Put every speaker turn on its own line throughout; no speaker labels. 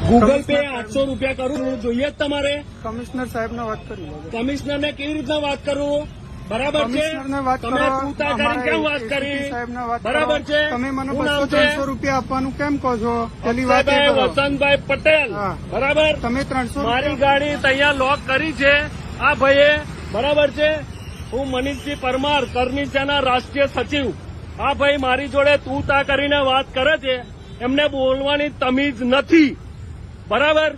Google pay 800 રૂપિયા કરું જોઈએ જ તમારે?
કમિશનર સાહેબ ને વાત કરી લો.
કમિશનર ને કેવી રીતના વાત કરું? બરાબર છે,
કમિશનરને વાત
તમે
કરો.
પૂછતા કરી કેમ વાત કરી?
સાહેબને વાત કરો.
બરાબર છે,
તમે મને
શું નામ છે?
200-300 રૂપિયા આપવાનું કેમ કહો છો? પેલી વાત એ
અક્ષયભાઈ
કરો.
વસંતભાઈ પટેલ.
હા.
બરાબર,
તમે 300
મારી ગાડી તૈયાર લોક કરી છે આ ભાઈએ. બરાબર છે, હું મનીષજી પરમાર, કરણી સેના રાષ્ટ્રીય સચિવ. આ ભાઈ મારી જોડે તું તા કરીને વાત કરે છે, એમને બોલવાની તમીજ નથી. બરાબર,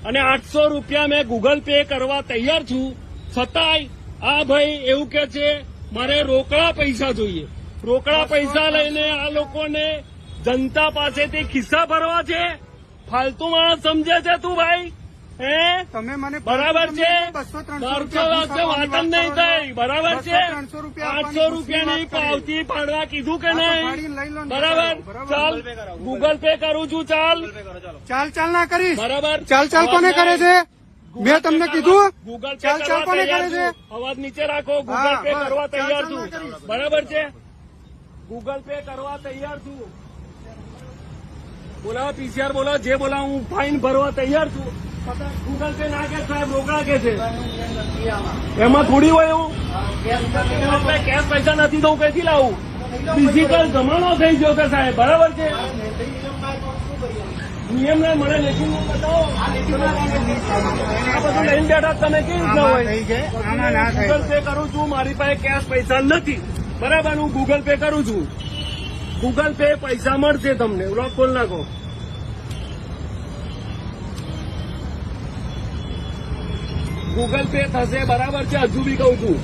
અને 800 રૂપિયા મેં ગૂગલ પે કરવા તૈયાર છું, છતાંય આ ભાઈ એવું કે છે મારે રોકડા પૈસા જોઈએ. રોકડા પૈસા લઈને આ લોકોને જનતા પાસેથી ખિસ્સા ભરવા છે. ફાલતુ માણસ સમજે છે તું ભાઈ? હે?
તમે મને
બરાબર છે,
200-300
વાત જ નહીં થઈ. બરાબર છે,
200-300 રૂપિયા
800 રૂપિયાની પાવતી પાડવા કીધું કે નહીં?
લઈ લો ને.
બરાબર, ચાલ ગૂગલ પે કરું છું.
ચાલ ના કરીશ.
બરાબર,
ચાલ કોને કરે છે? મેં તમને કીધું
ગૂગલ પે
ચાલ
કરવા
કોને કરે
તૈયાર
છે?
છું. અવાજ નીચે રાખો. ગૂગલ
હા,
પે
બસ.
કરવા તૈયાર
ચાલ
છું.
ના કરીશ.
બરાબર છે, ગૂગલ પે કરવા તૈયાર છું. બોલાવો પીસીઆર, બોલાવો જે બોલાવો, હું ફાઇન ભરવા તૈયાર છું. છતાં ગૂગલ પે ના કે સાહેબ રોકડા કે છે, એમાં થોડી હોય એવું? કેશ પૈસા નથી તો હું કઈથી લાવું? ફિઝિકલ જમાનો થઈ ગયો છે સાહેબ. બરાબર છે, નિયમ ને મને લેખિત બતાવો. આ બધું લઈને બેઠા તમે કેવી રીતના હોય? ગૂગલ પે કરું છું, મારી પાસે કેશ પૈસા નથી. બરાબર, હું ગૂગલ પે કરું છું. ગૂગલ પે પૈસા મળશે તમને. લોક ખોલ નાખો. ગૂગલ પે થશે. બરાબર છે, હજુ બી કઉ છું